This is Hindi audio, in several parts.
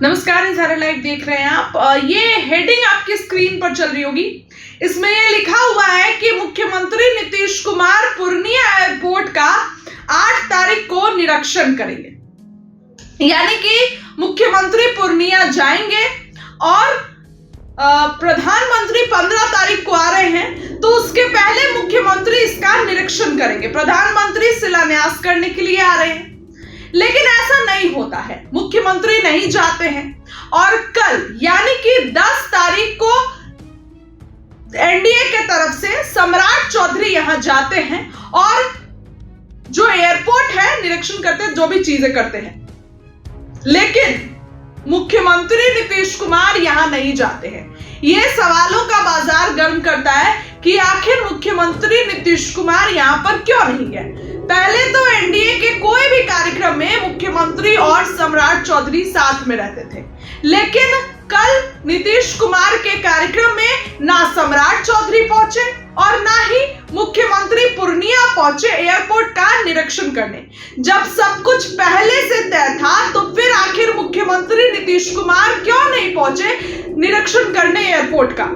नमस्कार, इज़हारा लाइव देख रहे हैं आप। ये हेडिंग आपकी स्क्रीन पर चल रही होगी। इसमें ये लिखा हुआ है कि मुख्यमंत्री नीतीश कुमार पूर्णिया एयरपोर्ट का 8 तारीख को निरीक्षण करेंगे। यानी कि मुख्यमंत्री पूर्णिया जाएंगे और प्रधानमंत्री 15 तारीख को आ रहे हैं, तो उसके पहले मुख्यमंत्री इसका निरीक्षण करेंगे। प्रधानमंत्री शिलान्यास करने के लिए आ रहे हैं, लेकिन ऐसा नहीं होता है। मुख्यमंत्री नहीं जाते हैं और कल यानी कि 10 तारीख को एनडीए के तरफ से सम्राट चौधरी यहां जाते हैं और जो एयरपोर्ट है निरीक्षण करते हैं, जो भी चीजें करते हैं। लेकिन मुख्यमंत्री नीतीश कुमार यहां नहीं जाते हैं। यह सवालों का बाजार गर्म करता है कि आखिर मुख्यमंत्री नीतीश कुमार यहां पर क्यों नहीं गए। पहले तो एनडीए के कोई भी कार्यक्रम में मुख्यमंत्री और सम्राट चौधरी साथ में रहते थे, लेकिन कल नीतीश कुमार के कार्यक्रम में ना सम्राट चौधरी पहुंचे और ना ही मुख्यमंत्री पूर्णिया पहुंचे एयरपोर्ट का निरीक्षण करने। जब सब कुछ पहले से तय था, तो फिर आखिर मुख्यमंत्री नीतीश कुमार क्यों नहीं पहुंचे निरीक्षण करने एयरपोर्ट का?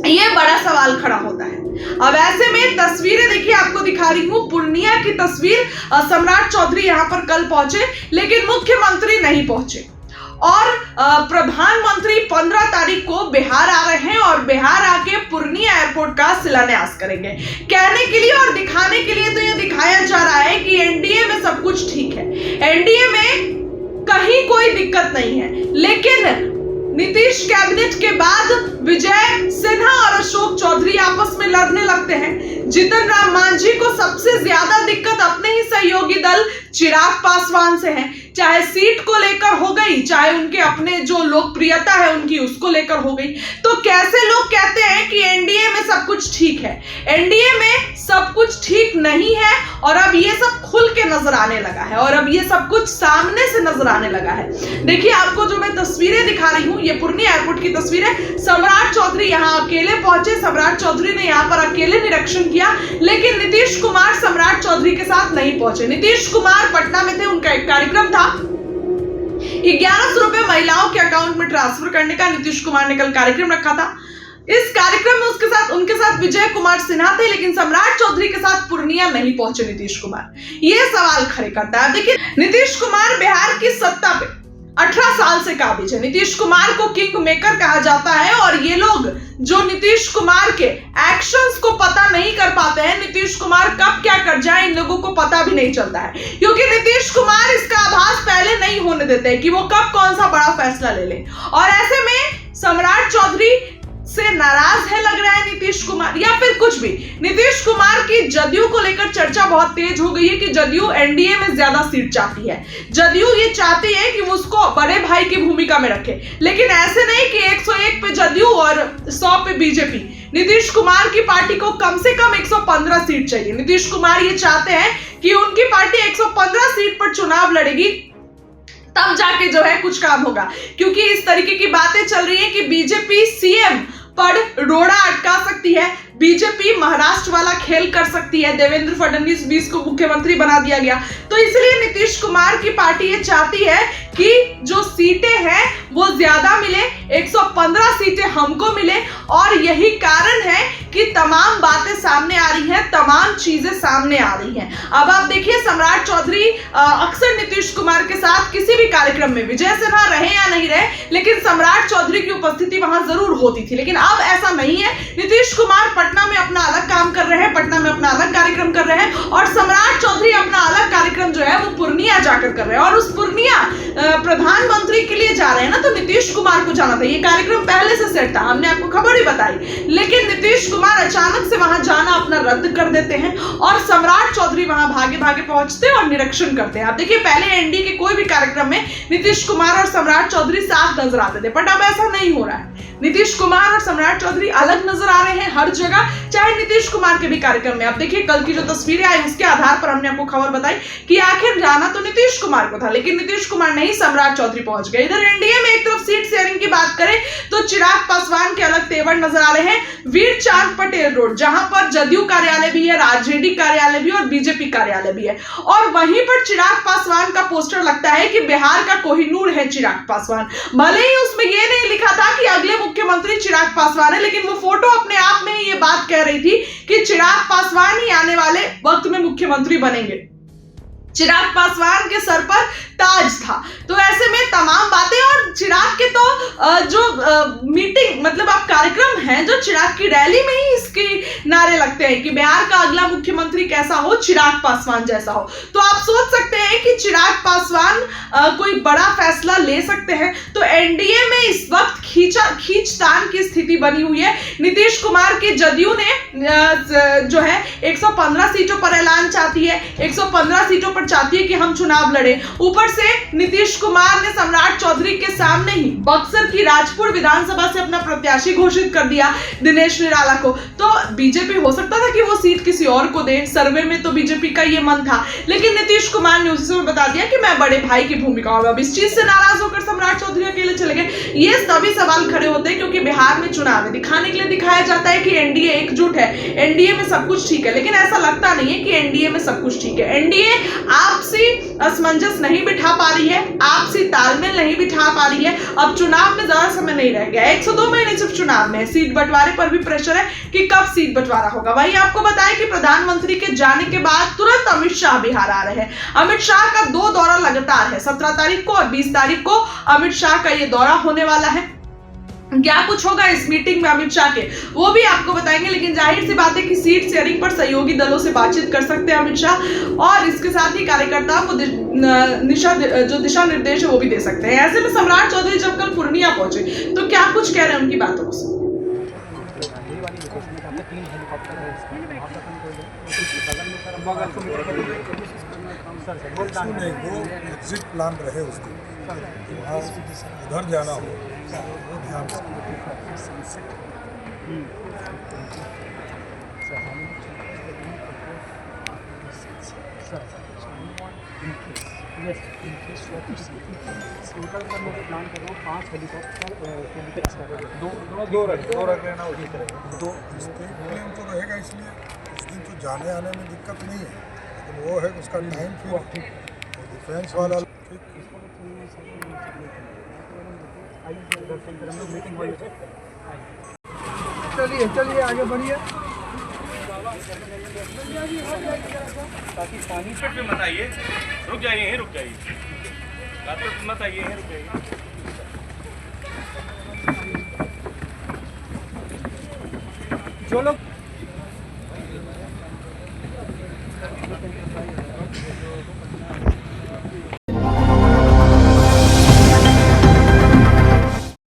यह बड़ा सवाल खड़ा होता है। अब ऐसे में तस्वीरें देखिए, आपको दिखा रही हूं पूर्णिया की तस्वीर। सम्राट चौधरी यहां पर कल पहुंचे, लेकिन मुख्यमंत्री नहीं पहुंचे और प्रधानमंत्री 15 तारीख को बिहार आ रहे हैं और बिहार आके पूर्णिया एयरपोर्ट का शिलान्यास करेंगे। कहने के लिए और दिखाने के लिए तो यह दिखाया जा रहा है कि एनडीए में सब कुछ ठीक है, एनडीए में कहीं कोई दिक्कत नहीं है। लेकिन नीतीश कैबिनेट के बाद विजय सिन्हा और अशोक चौधरी आपस में लड़ने लगते हैं। जीतन राम मांझी को सबसे ज्यादा दिक्कत अपने ही सहयोगी दल चिराग पासवान से है, चाहे सीट को लेकर हो गई, चाहे उनके अपने जो लोकप्रियता है उनकी उसको लेकर हो गई। तो कैसे लोग कहते हैं कि एनडीए में सब कुछ ठीक है? एनडीए में सब कुछ ठीक नहीं है और अब ये सब खुल के नजर आने लगा है और अब ये सब कुछ सामने से नजर आने लगा है। देखिए, आपको जो मैं तस्वीरें दिखा रही हूँ, ये पूर्णिया एयरपोर्ट की तस्वीर है। सम्राट चौधरी यहाँ अकेले पहुंचे, सम्राट चौधरी ने यहाँ पर अकेले निरीक्षण किया, लेकिन नीतीश कुमार सम्राट चौधरी के साथ नहीं पहुंचे। नीतीश कुमार पटना में थे, उनका एक कार्यक्रम था 1100 रुपए महिलाओं के अकाउंट में ट्रांसफर करने का। नीतीश कुमार ने कल कार्यक्रम रखा था। इस कार्यक्रम में उनके साथ विजय कुमार सिन्हा थे, लेकिन सम्राट चौधरी के साथ पूर्णिया नहीं पहुंचे नीतीश कुमार। यह सवाल खड़े करता है। देखिए, नीतीश कुमार बिहार की सत्ता पे 18 साल से काबिज है। नीतीश कुमार को किंग मेकर कहा जाता है और ये लोग जो नीतीश कुमार के एक्शंस को पता नहीं कर पाते हैं, नीतीश कुमार कब क्या कर जाए इन लोगों को पता भी नहीं चलता है, क्योंकि नीतीश कुमार इसका आभास पहले नहीं होने देते कि वो कब कौन सा बड़ा फैसला ले ले। और ऐसे में सम्राट चौधरी से नाराज है लग रहा है नीतीश कुमार, या फिर कुछ भी। नीतीश कुमार की जदयू को लेकर चर्चा बहुत तेज हो गई है कि जदयू एनडीए में ज्यादा सीट चाहती है। जदयू ये चाहती है कि उसको बड़े भाई की भूमिका में रखे, लेकिन ऐसे नहीं कि 101 पे जदयू और 100 पे बीजेपी। नीतीश कुमार की पार्टी को कम से कम 115 सीट चाहिए। नीतीश कुमार ये चाहते हैं कि उनकी पार्टी 115 सीट पर चुनाव लड़ेगी, तब जाके जो है कुछ काम होगा। क्योंकि इस तरीके की बातें चल रही है कि बीजेपी सीएम पर रोड़ा अटका सकती है, बीजेपी महाराष्ट्र वाला खेल कर सकती है। देवेंद्र फडणवीस 20 को मुख्यमंत्री बना दिया गया, तो इसलिए नीतीश कुमार की पार्टी ये चाहती है कि जो सीटें हैं वो ज्यादा मिले, 115 सीटें हमको मिले। और यही कारण है कि तमाम बातें सामने आ रही हैं, तमाम चीजें सामने आ रही हैं। अब आप देखिए, सम्राट चौधरी अक्सर नीतीश कुमार के साथ किसी भी कार्यक्रम में, विजय सिन्हा रहे या नहीं रहे, लेकिन सम्राट चौधरी की उपस्थिति वहां जरूर होती थी। लेकिन अब ऐसा नहीं है। नीतीश कुमार पटना में अपना अलग काम कर रहे हैं, पटना में अपना अलग कार्यक्रम कर रहे हैं और सम्राट चौधरी अपना अलग कार्यक्रम जो है वो पूर्णिया जाकर कर रहे हैं। और उस पूर्णिया प्रधानमंत्री के लिए जा रहे हैं ना, तो नीतीश कुमार को जाना था। ये कार्यक्रम पहले से सेट था, हमने आपको खबर ही बताई, लेकिन नीतीश कुमार अचानक से वहां जाना अपना रद्द कर देते हैं और सम्राट चौधरी वहां भागे भागे पहुंचते हैं और निरीक्षण करते हैं। आप देखिए, पहले एनडीए के कोई भी कार्यक्रम में नीतीश कुमार और सम्राट चौधरी साथ नजर आते थे, बट अब ऐसा नहीं हो रहा है। नीतीश कुमार और सम्राट चौधरी अलग नजर आ रहे हैं हर जगह, चाहे नीतीश कुमार के भी कार्यक्रम में। आप देखिए, कल की जो तस्वीरें आई उसके आधार पर हमने आपको खबर बताई कि आखिर जाना तो नीतीश कुमार को था, लेकिन नीतीश कुमार नहीं, सम्राट चौधरी पहुंच गए। इधर एनडीए में एक तरफ सीट शेयरिंग की बात करें तो चिराग पासवान के अलग तेवर नजर आ रहे हैं। वीर चांद पटेल रोड, जहां पर जदयू कार्यालय भी है, आरजेडी कार्यालय भी और बीजेपी कार्यालय भी है, और वहीं पर चिराग पासवान का पोस्टर लगता है कि बिहार का कोहिनूर है चिराग पासवान। भले ही उसमें यह नहीं लिखा था कि अगले मुख्यमंत्री चिराग पासवान है, लेकिन वो फोटो अपने आप में ही ये बात कह रही थी कि चिराग पासवान ही आने वाले वक्त में मुख्यमंत्री बनेंगे। चिराग पासवान के सर पर ताज था। तो ऐसे में तमाम बातें, और चिराग के तो जो मीटिंग मतलब आप कार्यक्रम है, जो चिराग की रैली में ही इसके नारे लगते हैं कि बिहार का अगला मुख्यमंत्री कैसा हो, चिराग पासवान जैसा हो। तो आप सोच सकते हैं कि चिराग पासवान कोई बड़ा फैसला ले सकते हैं। तो एनडीए में इस वक्त खींचतान की स्थिति बनी हुई है। नीतीश कुमार की जदयू ने जो है 115 सीटों पर ऐलान चाहती है, 115 सीटों पर चाहती है कि हम चुनाव लड़े। ऊपर से नीतीश कुमार ने सम्राट चौधरी के सामने ही बक्सर की राजपुर विधानसभा से अपना प्रत्याशी घोषित कर दिया, दिनेश निराला को। तो बीजेपी हो सकता था कि वो सीट किसी और को दे, सर्वे में तो बीजेपी का ये मन था, लेकिन नीतीश कुमार ने उसी समय बता दिया कि मैं बड़े भाई की भूमिका में। अब इस चीज से नाराज होकर सम्राट चौधरी अकेले चले गए। ये सभी सवाल खड़े होते हैं क्योंकि बिहार में चुनाव है, दिखाने के लिए दिखाया जाता है कि एनडीए एकजुट है, एनडीए में सब कुछ ठीक है, लेकिन ऐसा लगता नहीं है कि एनडीए में सब कुछ ठीक है। एनडीए आपसी असमंजस नहीं बिठा पा रही है, आपसी तालमेल नहीं बिठा पा रही है। अब चुनाव में ज्यादा समय नहीं रह गया, 102 महीने सिर्फ चुनाव में, सीट बंटवारे पर भी प्रेशर है कि कब सीट बंटवारा होगा। वहीं आपको बताएं कि प्रधानमंत्री के जाने के बाद तुरंत अमित शाह बिहार आ रहे हैं। अमित शाह का 2 दौरा लगातार है, 17 तारीख को और 20 तारीख को अमित शाह का ये दौरा होने वाला है। क्या कुछ होगा इस मीटिंग में अमित शाह के, वो भी आपको बताएंगे। लेकिन जाहिर सी बात है कि सीट शेयरिंग पर सहयोगी दलों से बातचीत कर सकते हैं अमित शाह, और इसके साथ ही कार्यकर्ताओं को जो दिशा निर्देश है वो भी दे सकते हैं। ऐसे में सम्राट चौधरी जब कल पूर्णिया पहुंचे तो क्या कुछ कह रहे हैं, उनकी बातों को सुनिए। वो एग्जिट प्लान रहे उसके, वहाँ उधर जाना हो वो ध्यान से। प्लान कर रहा हूँ 5 हेलीकॉप्टर दो रख लेना उसी तरह। तो स्टेट प्लेन तो रहेगा, इसलिए उस दिन तो जाने आने में दिक्कत नहीं है, लेकिन वो है उसका टाइम फिर डिफेंस वाला चलिए आगे बढ़िए। पानी पे मत आइए, रुक जाइए, रुक जाइए, मत आइए, रुक जाइए। जो लोग